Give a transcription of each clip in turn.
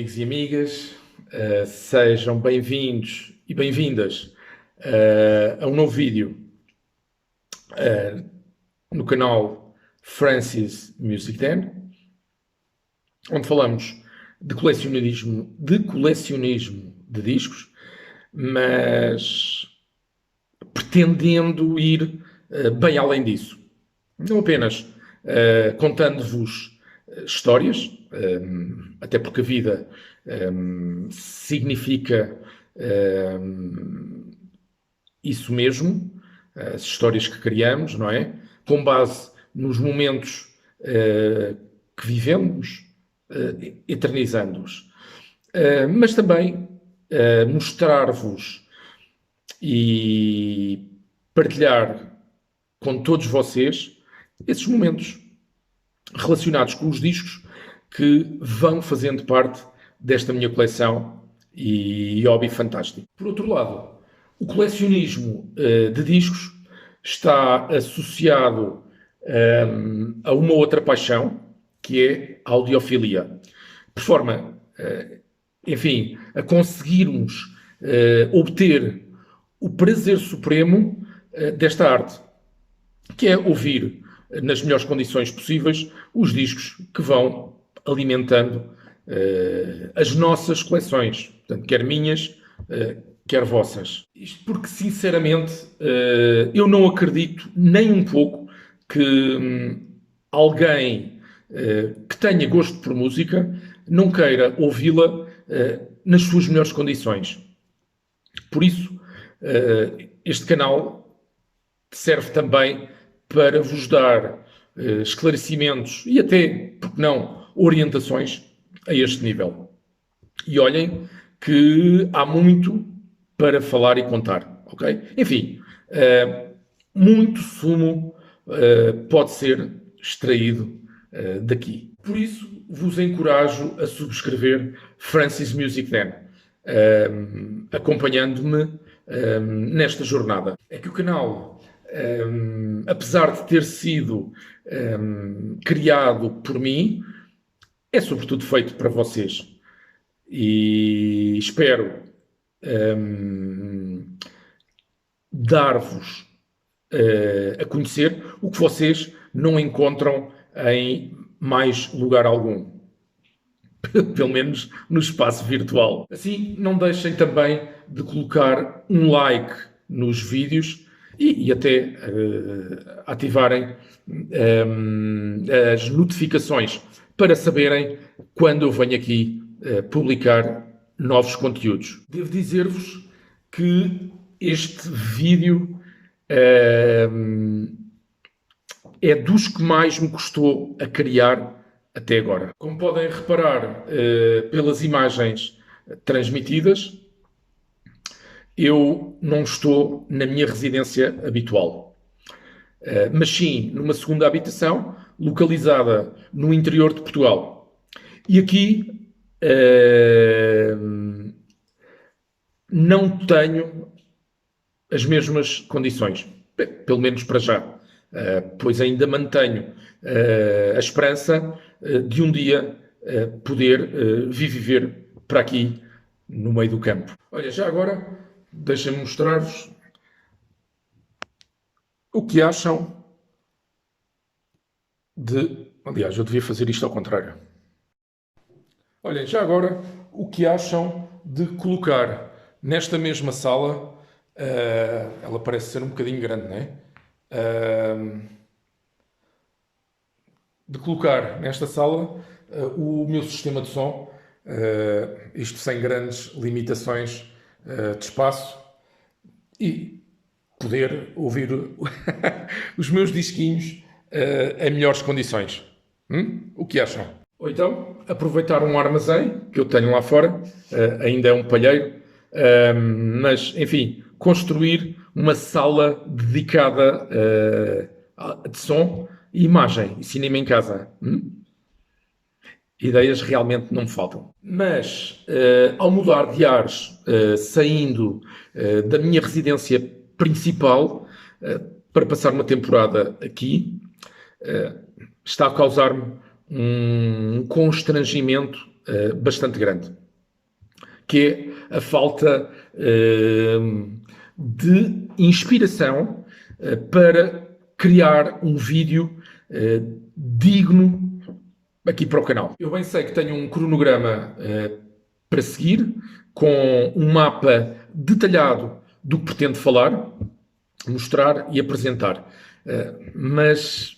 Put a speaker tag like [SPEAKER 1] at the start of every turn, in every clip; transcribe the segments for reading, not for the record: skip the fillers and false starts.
[SPEAKER 1] amigos e amigas, sejam bem-vindos e bem-vindas a um novo vídeo no canal Francis Music Den, onde falamos de colecionismo de discos, mas pretendendo ir bem além disso. Não apenas contando-vos histórias, até porque a vida significa isso mesmo, as histórias que criamos, não é? Com base nos momentos que vivemos, eternizando-os. Mas também mostrar-vos e partilhar com todos vocês esses momentos relacionados com os discos que vão fazendo parte desta minha coleção e hobby fantástico. Por outro lado, o colecionismo de discos está associado a uma outra paixão, que é a audiofilia. Por forma, enfim, a conseguirmos obter o prazer supremo desta arte, que é ouvir nas melhores condições possíveis os discos que vão alimentando as nossas coleções, portanto, quer minhas, quer vossas. Isto porque, sinceramente, eu não acredito nem um pouco que alguém que tenha gosto por música não queira ouvi-la nas suas melhores condições. Por isso, este canal serve também para vos dar esclarecimentos e até, porque não, orientações a este nível. E olhem que há muito para falar e contar, ok? Enfim, muito sumo pode ser extraído daqui. Por isso, vos encorajo a subscrever Francis Music Den, acompanhando-me nesta jornada. É que o canal, apesar de ter sido criado por mim, é sobretudo feito para vocês. E espero dar-vos a conhecer o que vocês não encontram em mais lugar algum. Pelo menos no espaço virtual. Assim, não deixem também de colocar um like nos vídeos e até ativarem as notificações para saberem quando eu venho aqui publicar novos conteúdos. Devo dizer-vos que este vídeo é dos que mais me custou a criar até agora. Como podem reparar pelas imagens transmitidas, eu não estou na minha residência habitual, mas sim numa segunda habitação localizada no interior de Portugal. E aqui não tenho as mesmas condições, pelo menos para já. Pois ainda mantenho a esperança de um dia poder viver para aqui no meio do campo. Olha, já agora deixem-me mostrar-vos o que acham de... Aliás, eu devia fazer isto ao contrário. Olhem, já agora o que acham de colocar nesta mesma sala... ela parece ser um bocadinho grande, não é? De colocar nesta sala o meu sistema de som, isto sem grandes limitações de espaço, e poder ouvir os meus disquinhos em melhores condições. O que acham? Ou então, aproveitar um armazém que eu tenho lá fora, ainda é um palheiro, mas, enfim, construir uma sala dedicada de som e imagem, e cinema em casa. Ideias realmente não me faltam. Mas, ao mudar de ares, saindo da minha residência principal, para passar uma temporada aqui, está a causar-me um constrangimento bastante grande, que é a falta de inspiração para criar um vídeo digno aqui para o canal. Eu bem sei que tenho um cronograma para seguir, com um mapa detalhado do que pretendo falar, mostrar e apresentar. Mas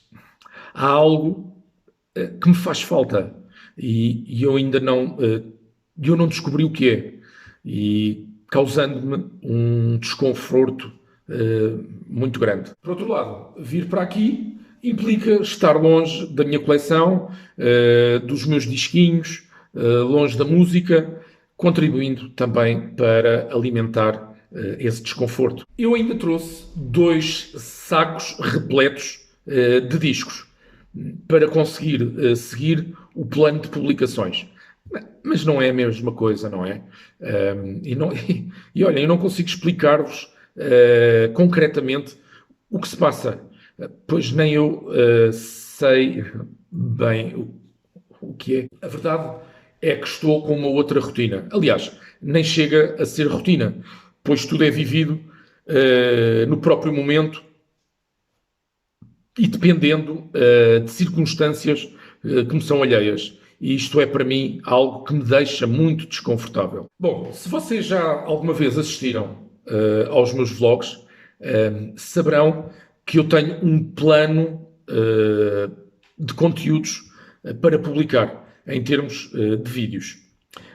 [SPEAKER 1] há algo que me faz falta e eu ainda não descobri o que é, e causando-me um desconforto muito grande. Por outro lado, vir para aqui implica estar longe da minha coleção, dos meus disquinhos, longe da música, contribuindo também para alimentar esse desconforto. Eu ainda trouxe 2 sacos repletos de discos para conseguir seguir o plano de publicações. Mas não é a mesma coisa, não é? E olha, eu não consigo explicar-vos concretamente o que se passa, pois nem eu sei bem o que é. A verdade é que estou com uma outra rotina. Aliás, nem chega a ser rotina, pois tudo é vivido no próprio momento e dependendo de circunstâncias que me são alheias. E isto é, para mim, algo que me deixa muito desconfortável. Bom, se vocês já alguma vez assistiram aos meus vlogs, saberão que eu tenho um plano de conteúdos para publicar em termos de vídeos.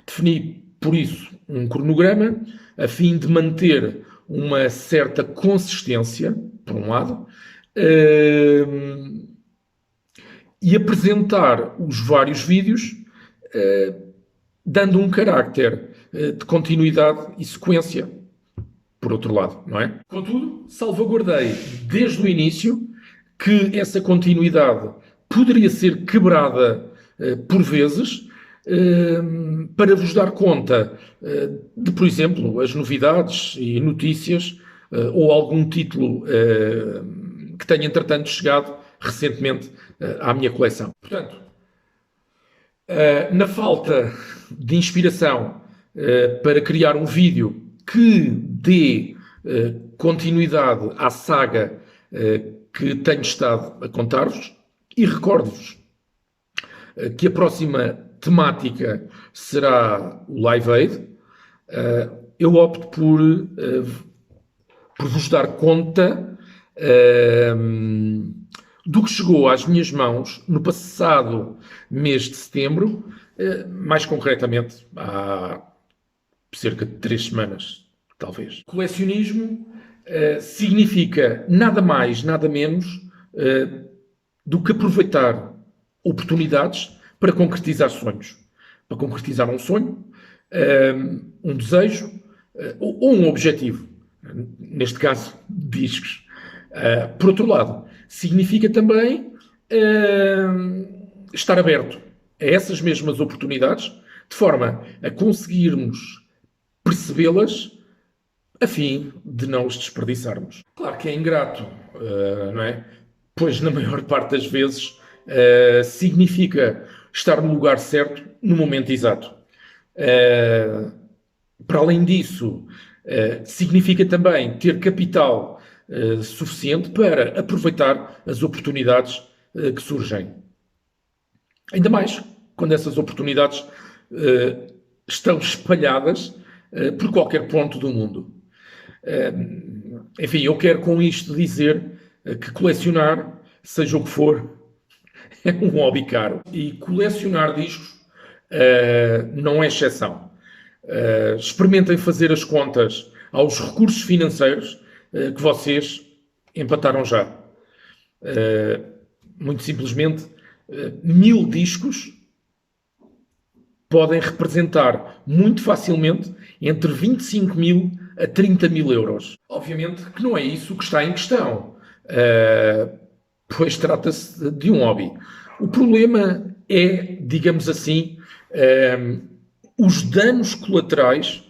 [SPEAKER 1] Defini, por isso, um cronograma a fim de manter uma certa consistência, por um lado, e apresentar os vários vídeos dando um carácter de continuidade e sequência, por outro lado, não é? Contudo, salvaguardei desde o início que essa continuidade poderia ser quebrada por vezes para vos dar conta de, por exemplo, as novidades e notícias ou algum título que tenha, entretanto, chegado recentemente à minha coleção. Portanto, na falta de inspiração para criar um vídeo que dê continuidade à saga que tenho estado a contar-vos, e recordo-vos que a próxima temática será o Live Aid, eu opto por vos dar conta do que chegou às minhas mãos no passado mês de setembro, mais concretamente há cerca de 3 semanas, talvez. Colecionismo significa nada mais, nada menos do que aproveitar oportunidades para concretizar sonhos. Para concretizar um sonho, um desejo ou um objetivo. Neste caso, discos. Por outro lado, significa também estar aberto a essas mesmas oportunidades, de forma a conseguirmos percebê-las a fim de não os desperdiçarmos. Claro que é ingrato, não é? Pois na maior parte das vezes significa estar no lugar certo, no momento exato. Para além disso, significa também ter capital suficiente para aproveitar as oportunidades que surgem. Ainda mais quando essas oportunidades estão espalhadas por qualquer ponto do mundo. Enfim, eu quero com isto dizer que colecionar, seja o que for, é um hobby caro. E colecionar discos não é exceção. Experimentem fazer as contas aos recursos financeiros que vocês empataram já. Muito simplesmente, 1000 discos podem representar muito facilmente entre 25.000 a 30.000 euros. Obviamente que não é isso que está em questão, pois trata-se de um hobby. O problema é, digamos assim, os danos colaterais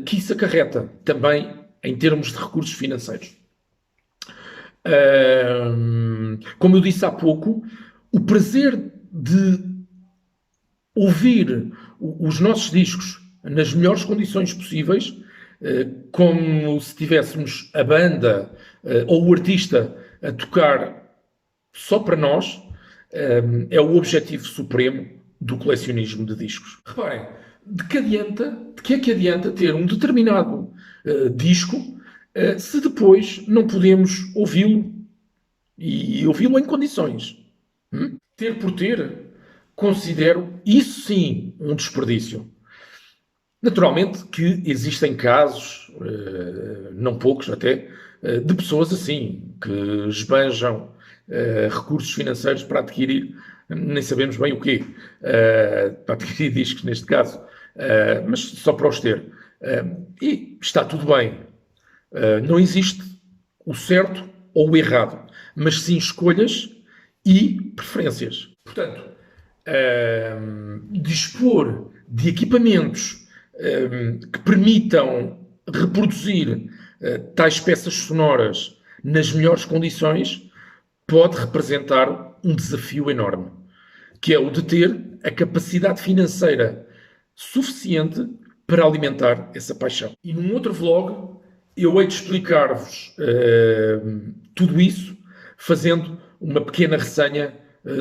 [SPEAKER 1] que isso acarreta, também em termos de recursos financeiros. Como eu disse há pouco, o prazer de ouvir os nossos discos nas melhores condições possíveis, como se tivéssemos a banda ou o artista a tocar só para nós, é o objetivo supremo do colecionismo de discos. Reparem, de que é que adianta ter um determinado disco se depois não podemos ouvi-lo e ouvi-lo em condições? Ter por ter, considero isso sim um desperdício. Naturalmente que existem casos, não poucos até, de pessoas assim, que esbanjam recursos financeiros para adquirir, nem sabemos bem o quê, para adquirir discos neste caso, mas só para os ter. E está tudo bem. Não existe o certo ou o errado, mas sim escolhas e preferências. Portanto, dispor de equipamentos que permitam reproduzir tais peças sonoras nas melhores condições pode representar um desafio enorme, que é o de ter a capacidade financeira suficiente para alimentar essa paixão. E num outro vlog eu hei de explicar-vos tudo isso fazendo uma pequena resenha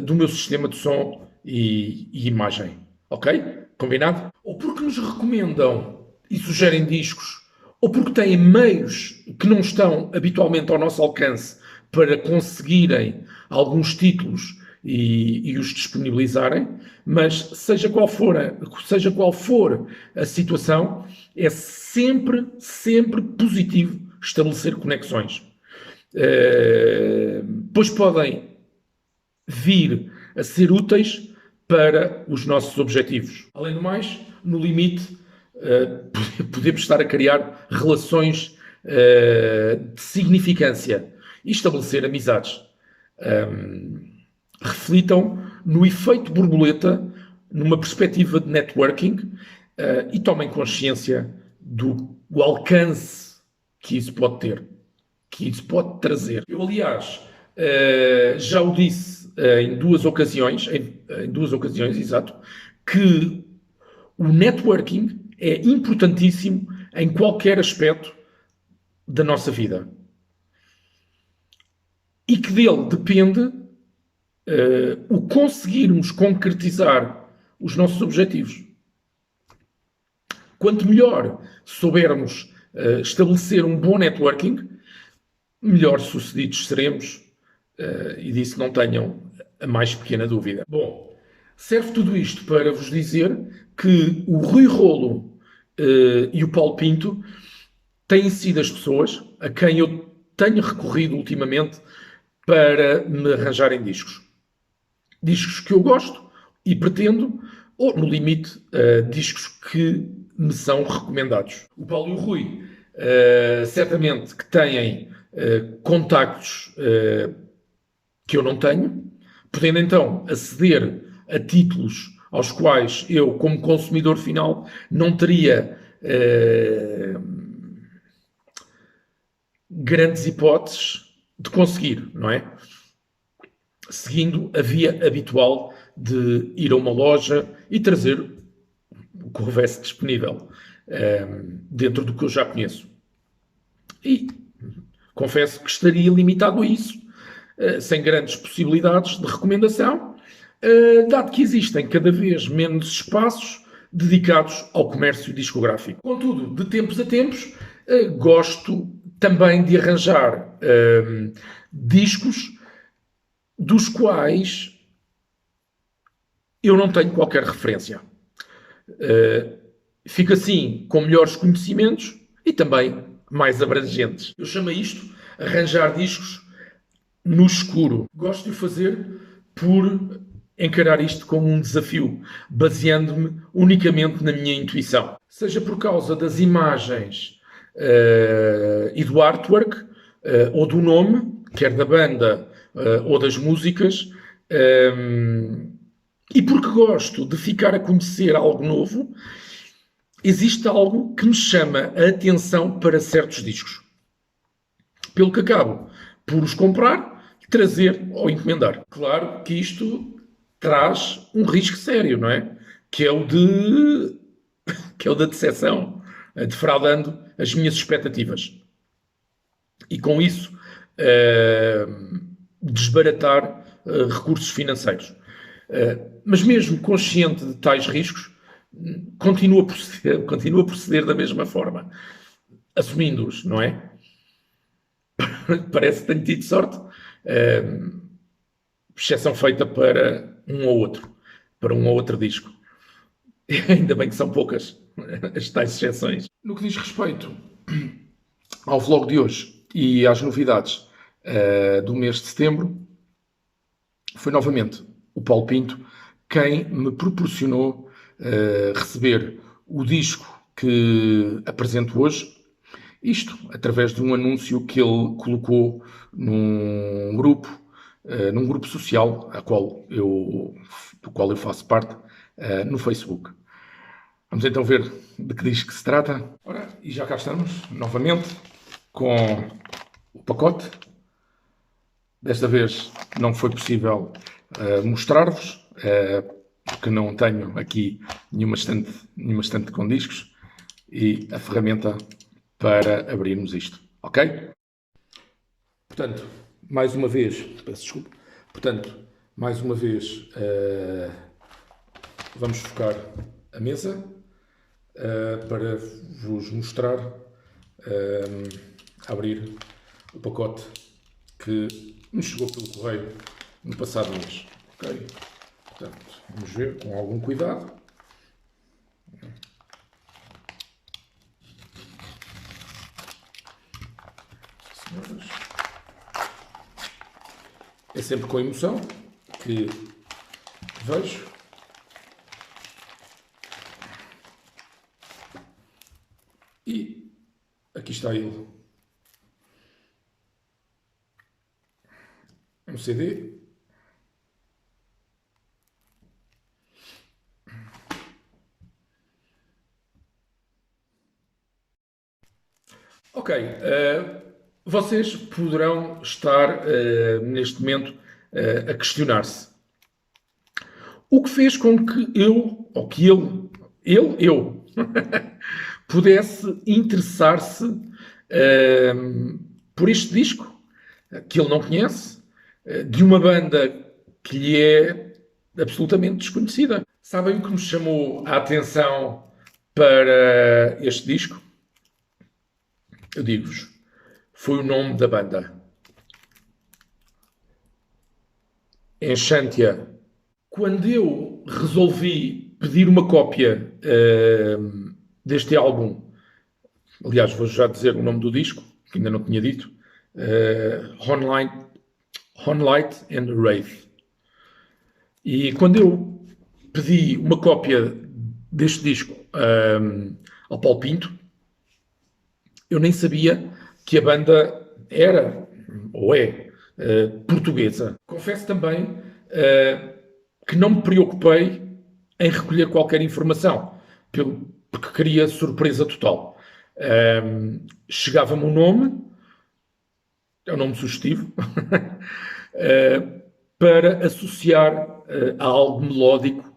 [SPEAKER 1] do meu sistema de som e imagem. Ok? Combinado? Ou porque nos recomendam e sugerem discos, ou porque têm meios que não estão habitualmente ao nosso alcance para conseguirem alguns títulos e os disponibilizarem, mas seja qual for a situação, é sempre positivo estabelecer conexões. Pois podem vir a ser úteis para os nossos objetivos. Além do mais, no limite, podemos estar a criar relações de significância e estabelecer amizades. Reflitam no efeito borboleta, numa perspectiva de networking, e tomem consciência do alcance que isso pode ter, que isso pode trazer. Eu, aliás, já o disse em duas ocasiões, exato, que o networking é importantíssimo em qualquer aspecto da nossa vida. E que dele depende o conseguirmos concretizar os nossos objetivos. Quanto melhor soubermos estabelecer um bom networking, melhor sucedidos seremos, e disso não tenham a mais pequena dúvida. Bom, serve tudo isto para vos dizer que o Rui Rolo e o Paulo Pinto têm sido as pessoas a quem eu tenho recorrido ultimamente para me arranjarem discos. Discos que eu gosto e pretendo, ou, no limite, discos que me são recomendados. O Paulo e o Rui, certamente que têm contactos que eu não tenho, podendo então aceder a títulos aos quais eu, como consumidor final, não teria grandes hipóteses de conseguir, não é? Seguindo a via habitual de ir a uma loja e trazer o que houvesse disponível dentro do que eu já conheço. E confesso que estaria limitado a isso, sem grandes possibilidades de recomendação, dado que existem cada vez menos espaços dedicados ao comércio discográfico. Contudo, de tempos a tempos, gosto também de arranjar discos dos quais eu não tenho qualquer referência. Fico assim com melhores conhecimentos e também mais abrangentes. Eu chamo isto arranjar discos no escuro. Gosto de o fazer por encarar isto como um desafio, baseando-me unicamente na minha intuição. Seja por causa das imagens e do artwork, ou do nome, quer da banda ou das músicas, e porque gosto de ficar a conhecer algo novo, existe algo que me chama a atenção para certos discos. Pelo que acabo por os comprar, trazer ou encomendar. Claro que isto traz um risco sério, não é? que é o de que é o da decepção, defraudando as minhas expectativas. E com isso, desbaratar recursos financeiros. Mas mesmo consciente de tais riscos, continua a proceder da mesma forma, assumindo-os, não é? Parece que tenho tido sorte, exceção feita para um ou outro disco. Ainda bem que são poucas as tais exceções. No que diz respeito ao vlog de hoje e às novidades do mês de setembro, foi novamente o Paulo Pinto quem me proporcionou receber o disco que apresento hoje, isto através de um anúncio que ele colocou num grupo social do qual eu faço parte, no Facebook. Vamos então ver de que disco se trata. Ora, e já cá estamos, novamente, com o pacote. Desta vez não foi possível mostrar-vos, porque não tenho aqui nenhuma estante com discos e a ferramenta para abrirmos isto, ok? Portanto, mais uma vez, peço desculpa, vamos focar a mesa para vos mostrar abrir o pacote que me chegou pelo correio no passado mês, ok? Portanto, vamos ver com algum cuidado. Senhoras, é sempre com emoção que vejo. E aqui está ele. Um CD. Ok. Vocês poderão estar neste momento a questionar-se. O que fez com que eu, pudesse interessar-se por este disco, que ele não conhece, de uma banda que lhe é absolutamente desconhecida. Sabem o que me chamou a atenção para este disco? Eu digo-vos, foi o nome da banda. Enchantia. Quando eu resolvi pedir uma cópia deste álbum, aliás, vou já dizer o nome do disco, que ainda não tinha dito, Honlight and Wraith. E quando eu pedi uma cópia deste disco ao Paulo Pinto, eu nem sabia que a banda era, ou é, portuguesa. Confesso também que não me preocupei em recolher qualquer informação, porque queria surpresa total. Chegava-me um nome, é um nome sugestivo, para associar a algo melódico,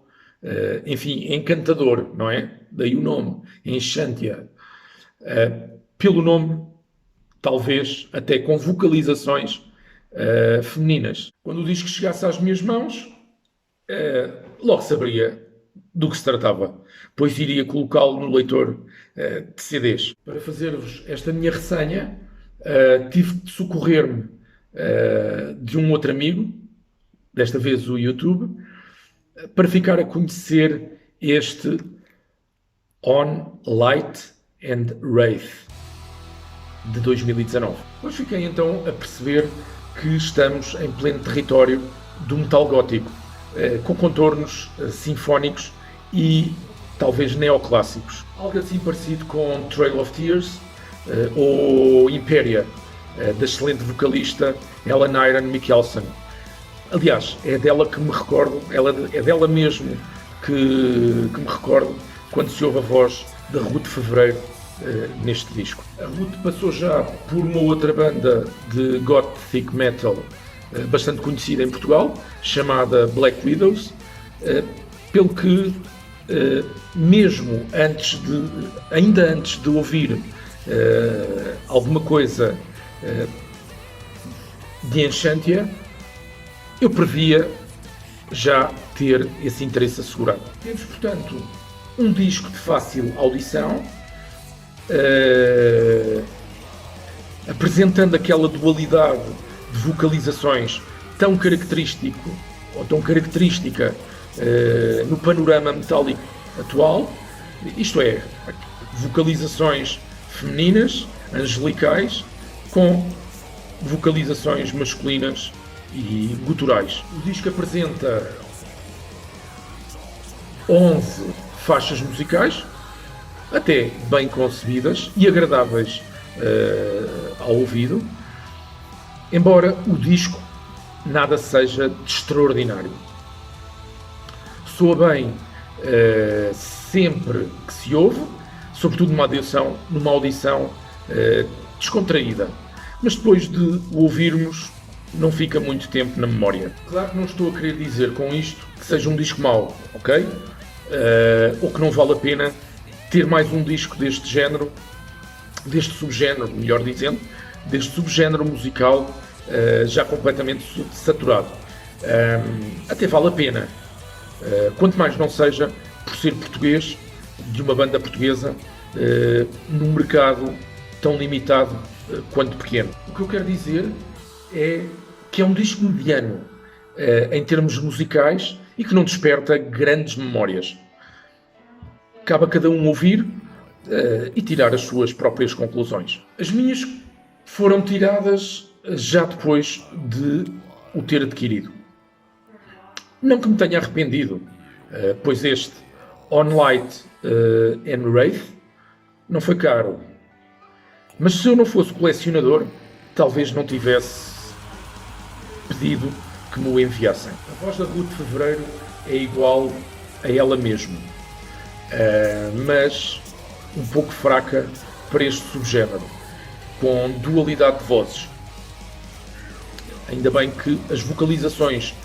[SPEAKER 1] enfim, encantador, não é? Daí o nome, Enchantia. Pelo nome, talvez até com vocalizações femininas. Quando o disco chegasse às minhas mãos, logo saberia do que se tratava, pois iria colocá-lo no leitor de CDs. Para fazer-vos esta minha ressenha, tive de socorrer-me de um outro amigo, desta vez o YouTube, para ficar a conhecer este On Light and Wraith de 2019. Hoje fiquei então a perceber que estamos em pleno território do metal gótico, com contornos sinfónicos e talvez neoclássicos. Algo assim parecido com Trail of Tears ou Imperia, da excelente vocalista Helen Iron Mikkelsen. Aliás, é dela que me recordo, é dela mesmo que me recordo quando se ouve a voz da Ruth Fevereiro neste disco. A Ruth passou já por uma outra banda de gothic metal bastante conhecida em Portugal, chamada Black Widows, pelo que mesmo ainda antes de ouvir alguma coisa de Enchantia, eu previa já ter esse interesse assegurado. Temos, portanto, um disco de fácil audição, apresentando aquela dualidade de vocalizações tão característica no panorama metálico atual, isto é, vocalizações femininas, angelicais, com vocalizações masculinas e guturais. O disco apresenta 11 faixas musicais, até bem concebidas e agradáveis ao ouvido, embora o disco nada seja de extraordinário. Soa bem sempre que se ouve, sobretudo numa audição descontraída, mas depois de o ouvirmos não fica muito tempo na memória. Claro que não estou a querer dizer com isto que seja um disco mau, ok? Ou que não vale a pena ter mais um disco deste género, deste subgénero, melhor dizendo, deste subgénero musical já completamente saturado. Até vale a pena, quanto mais não seja por ser português, de uma banda portuguesa, num mercado tão limitado quanto pequeno. O que eu quero dizer é que é um disco mediano em termos musicais e que não desperta grandes memórias. Cabe a cada um ouvir e tirar as suas próprias conclusões. As minhas foram tiradas já depois de o ter adquirido. Não que me tenha arrependido, pois este On Light and Wraith não foi caro. Mas se eu não fosse colecionador, talvez não tivesse pedido que me o enviassem. A voz da Ruth Fevereiro é igual a ela mesma, mas um pouco fraca para este subgénero, com dualidade de vozes. Ainda bem que as vocalizações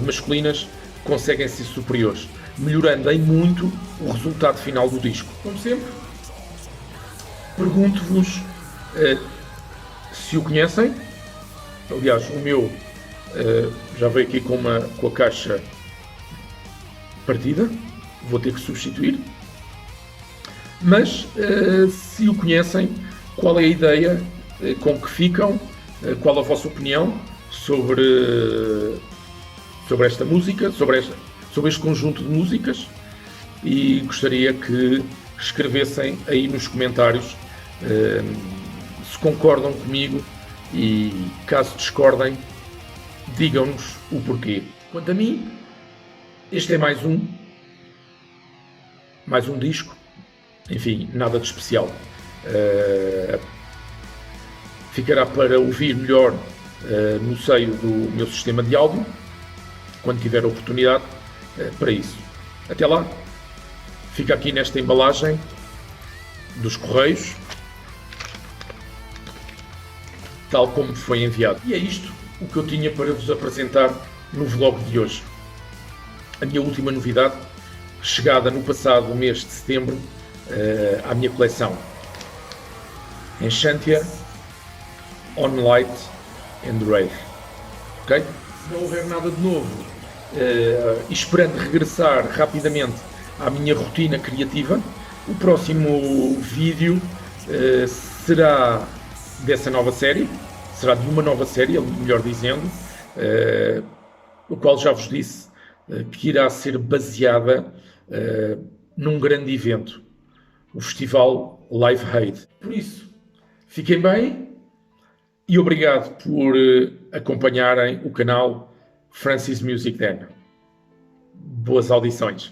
[SPEAKER 1] masculinas conseguem ser superiores, melhorando em muito o resultado final do disco. Como sempre, pergunto-vos se o conhecem. Aliás, o meu já veio aqui com a caixa partida, vou ter que substituir. Mas se o conhecem, qual é a ideia com que ficam, qual a vossa opinião sobre esta música, sobre este conjunto de músicas, e gostaria que escrevessem aí nos comentários se concordam comigo e, caso discordem, digam-nos o porquê. Quanto a mim, este é mais um disco, enfim, nada de especial. Ficará para ouvir melhor no seio do meu sistema de áudio, quando tiver a oportunidade para isso. Até lá, fica aqui nesta embalagem dos Correios, tal como foi enviado. E é isto o que eu tinha para vos apresentar no vlog de hoje. A minha última novidade, chegada no passado mês de setembro à minha coleção. Enchantia, On Light and Wraith. Ok? Se não houver nada de novo, e esperando regressar rapidamente à minha rotina criativa, o próximo vídeo será dessa nova série, será de uma nova série, melhor dizendo, o qual já vos disse que irá ser baseada num grande evento, o Festival Live Aid. Por isso, fiquem bem e obrigado por acompanharem o canal Francis Music Den. Boas audições.